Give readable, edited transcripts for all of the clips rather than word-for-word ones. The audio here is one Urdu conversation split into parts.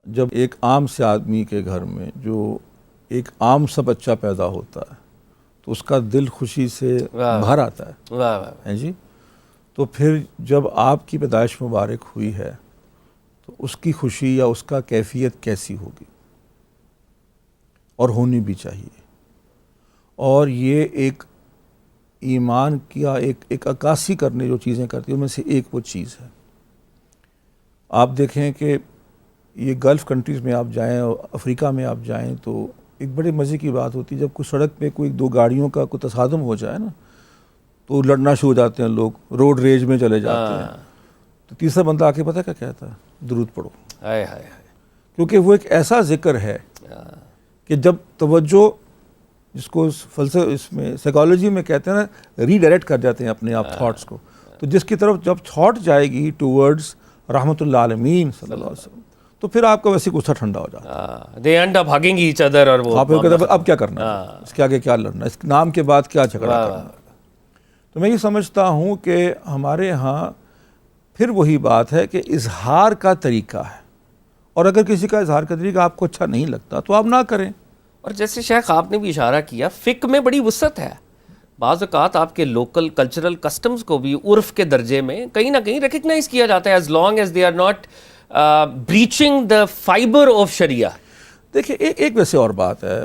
جب ایک عام سے آدمی کے گھر میں جو ایک عام سا بچہ پیدا ہوتا ہے تو اس کا دل خوشی سے بھر آتا ہے جی. تو پھر جب آپ کی پیدائش مبارک ہوئی ہے تو اس کی خوشی یا اس کا کیفیت کیسی ہوگی، اور ہونی بھی چاہیے. اور یہ ایک ایمان کیا ایک عکاسی کرنے جو چیزیں کرتی ہیں ان میں سے ایک وہ چیز ہے. آپ دیکھیں کہ یہ گلف کنٹریز میں آپ جائیں اور افریقہ میں آپ جائیں تو ایک بڑے مزے کی بات ہوتی ہے جب کوئی سڑک پہ کوئی دو گاڑیوں کا کوئی تصادم ہو جائے نا تو لڑنا شروع ہو جاتے ہیں لوگ، روڈ ریج میں چلے جاتے ہیں. تو تیسرا بندہ آ کے پتہ کیا کہتا ہے؟ درود پڑھو. کیونکہ وہ ایک ایسا ذکر ہے کہ جب توجہ، جس کو فلسفے اس میں سائیکالوجی میں کہتے ہیں نا، ری ڈائریکٹ کر جاتے ہیں اپنے آپ تھاٹس کو، تو جس کی طرف جب تھاٹ جائے گی ٹورڈز رحمت اللہ عالمین صلی اللہ علیہ وسلم تو پھر آپ کا ویسے غصہ ٹھنڈا ہو جاتا ہے. they end up hugging each other اور وہ آپ کو کہتے ہیں اب کیا کرنا ہے، اس کے آگے کیا لڑنا، اس نام کے بعد کیا جھگڑا کرنا. تو میں یہ سمجھتا ہوں کہ ہمارے ہاں پھر وہی بات ہے کہ اظہار کا طریقہ ہے، اور اگر کسی کا اظہار کا طریقہ آپ کو اچھا نہیں لگتا تو آپ نہ کریں. اور جیسے شیخ آپ نے بھی اشارہ کیا، فقہ میں بڑی وسعت ہے. بعض اوقات آپ کے لوکل کلچرل کسٹمز کو بھی عرف کے درجے میں کہیں نہ کہیں ریکگنائز کیا جاتا ہے، as long as they are not breaching the fibre of sharia. دیکھیں ایک ویسے اور بات ہے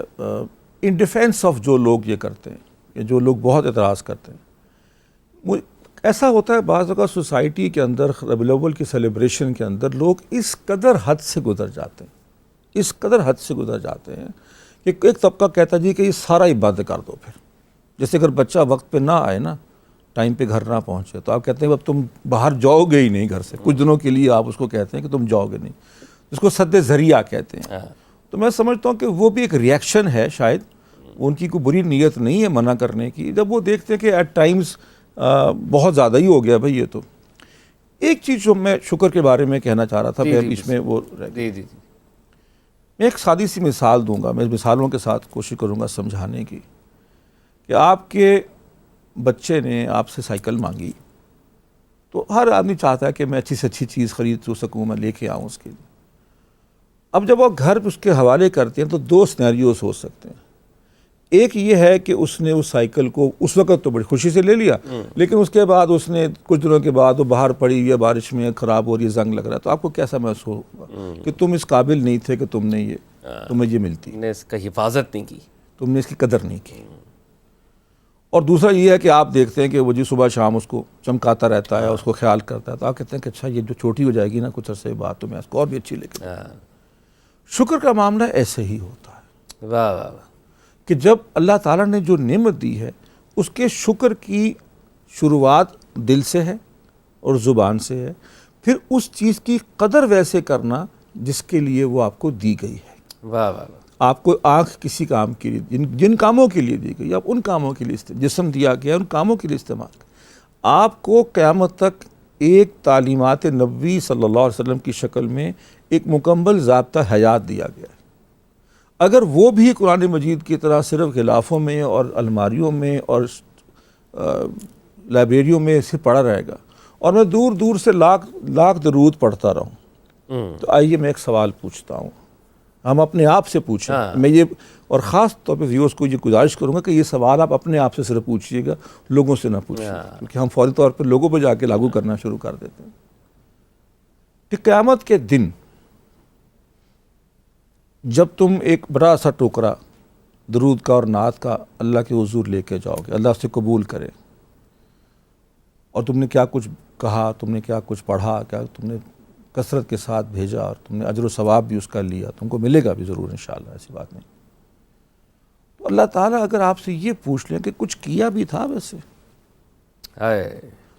ان ڈیفینس آف جو لوگ یہ کرتے ہیں، کہ جو لوگ بہت اعتراض کرتے ہیں، ایسا ہوتا ہے بعض اوقات سوسائٹی کے اندر ربیع الاول کی سیلیبریشن کے اندر لوگ اس قدر حد سے گزر جاتے ہیں، اس قدر حد سے گزر جاتے ہیں کہ ایک طبقہ کہتا ہے جی کہ یہ سارا ہی بند کر دو. پھر جیسے اگر بچہ وقت پہ نہ آئے نا، ٹائم پہ گھر نہ پہنچے تو آپ کہتے ہیں اب تم باہر جاؤ گے ہی نہیں گھر سے، کچھ دنوں کے لیے آپ اس کو کہتے ہیں کہ تم جاؤ گے نہیں، جس کو سد ذریعہ کہتے ہیں. تو میں سمجھتا ہوں کہ وہ بھی ایک ریئیکشن ہے، شاید ان کی کوئی بری نیت نہیں ہے منع کرنے کی، جب وہ دیکھتے ہیں کہ ایٹ ٹائمز بہت زیادہ ہی ہو گیا بھائی. یہ تو ایک چیز جو میں شکر کے بارے میں کہنا چاہ رہا تھا، پھر اس میں وہ میں ایک سادی سی مثال دوں گا، میں مثالوں کے ساتھ کوشش کروں گا سمجھانے کی. کہ آپ کے بچے نے آپ سے سائیکل مانگی تو ہر آدمی چاہتا ہے کہ میں اچھی سے اچھی چیز خرید سکوں، میں لے کے آؤں اس کے لیے. اب جب وہ گھر اس کے حوالے کرتے ہیں تو دو سینیریوز ہو سکتے ہیں. ایک یہ ہے کہ اس نے اس سائیکل کو اس وقت تو بڑی خوشی سے لے لیا، لیکن اس کے بعد اس نے کچھ دنوں کے بعد وہ باہر پڑی ہوئی ہے، بارش میں خراب ہو رہی ہے، زنگ لگ رہا ہے، تو آپ کو کیسا محسوس ہوگا کہ تم اس قابل نہیں تھے کہ تمہیں یہ ملتی، نے اس کا حفاظت نہیں کی، تم نے اس کی قدر نہیں کی. اور دوسرا یہ ہے کہ آپ دیکھتے ہیں کہ وہ جی صبح شام اس کو چمکاتا رہتا ہے، اس کو خیال کرتا ہے، تو آپ کہتے ہیں کہ اچھا یہ جو چھوٹی ہو جائے گی نا کچھ عرصے بعد تو میں اس کو اور بھی اچھی لے کے. شکر کا معاملہ ایسے ہی ہوتا ہے. واہ واہ کہ جب اللہ تعالیٰ نے جو نعمت دی ہے اس کے شکر کی شروعات دل سے ہے اور زبان سے ہے، پھر اس چیز کی قدر ویسے کرنا جس کے لیے وہ آپ کو دی گئی ہے. واہ واہ. آپ کو آنکھ کسی کام کے لیے، جن کاموں کے لیے دی گئی، آپ ان کاموں کے لیے جسم دیا گیا ان کاموں کے لیے استعمال کریں. آپ کو قیامت تک ایک تعلیمات نبوی صلی اللہ علیہ وسلم کی شکل میں ایک مکمل ضابطہ حیات دیا گیا ہے. اگر وہ بھی قرآن مجید کی طرح صرف غلافوں میں اور الماریوں میں اور لائبریریوں میں صرف پڑا رہے گا اور میں دور دور سے لاکھ درود پڑھتا رہوں، تو آئیے میں ایک سوال پوچھتا ہوں، ہم اپنے آپ سے پوچھیں. میں یہ اور خاص طور پہ ویورز کو یہ گزارش کروں گا کہ یہ سوال آپ اپنے آپ سے صرف پوچھیے گا، لوگوں سے نہ پوچھیے گا، کیونکہ ہم فوری طور پہ لوگوں پہ جا کے لاگو کرنا شروع کر دیتے ہیں. کہ قیامت کے دن جب تم ایک بڑا سا ٹوکرا درود کا اور نعت کا اللہ کے حضور لے کے جاؤ گے، اللہ اس سے قبول کرے، اور تم نے کیا کچھ کہا، تم نے کیا کچھ پڑھا، کیا تم نے کثرت کے ساتھ بھیجا، اور تم نے اجر و ثواب بھی اس کا لیا، تم کو ملے گا بھی ضرور انشاءاللہ، ایسی بات نہیں. تو اللہ تعالیٰ اگر آپ سے یہ پوچھ لیں کہ کچھ کیا بھی تھا ویسے،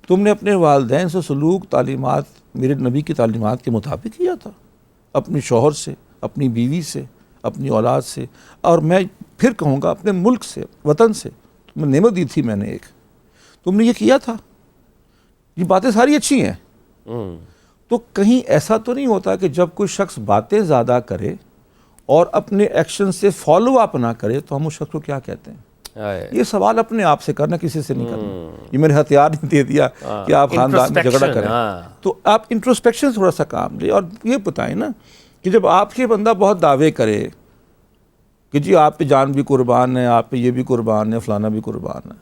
تم نے اپنے والدین سے سلوک تعلیمات میرے نبی کی تعلیمات کے مطابق کیا تھا، اپنی شوہر سے، اپنی بیوی سے، اپنی اولاد سے، اور میں پھر کہوں گا اپنے ملک سے، وطن سے، تمہیں نعمت دی تھی میں نے ایک، تم نے یہ کیا تھا. یہ باتیں ساری اچھی ہیں. تو کہیں ایسا تو نہیں ہوتا کہ جب کوئی شخص باتیں زیادہ کرے اور اپنے ایکشن سے فالو اپ نہ کرے تو ہم اس شخص کو کیا کہتے ہیں؟ یہ سوال اپنے آپ سے کرنا، کسی سے نہیں کرنا. یہ میرے ہتھیار نہیں دے دیا کہ آپ خاندان میں جھگڑا کریں. تو آپ انٹروسپیکشن تھوڑا سا کام لیں اور یہ بتائیں نا کہ جب آپ کے بندہ بہت دعوے کرے کہ جی آپ پہ جان بھی قربان ہے، آپ پہ یہ بھی قربان ہے، فلانا بھی قربان ہے،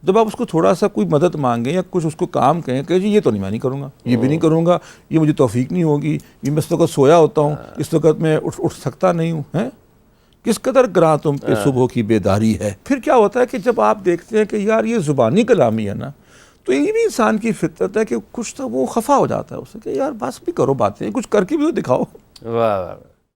جب آپ اس کو تھوڑا سا کوئی مدد مانگیں یا کچھ اس کو کام کہیں کہ جی یہ تو نہیں، میں نہیں کروں گا، یہ بھی نہیں کروں گا، یہ مجھے توفیق نہیں ہوگی، یہ میں اس وقت سویا ہوتا ہوں، اس وقت میں اٹھ سکتا نہیں ہوں، ہیں کس قدر گراں تم پہ صبح کی بیداری ہے. پھر کیا ہوتا ہے کہ جب آپ دیکھتے ہیں کہ یار یہ زبانی کلامی ہے نا، تو یہ بھی انسان کی فطرت ہے کہ کچھ تو وہ خفا ہو جاتا ہے اسے کہ یار بس بھی کرو باتیں، کچھ کر کے بھی تو دکھاؤ. واہ واہ.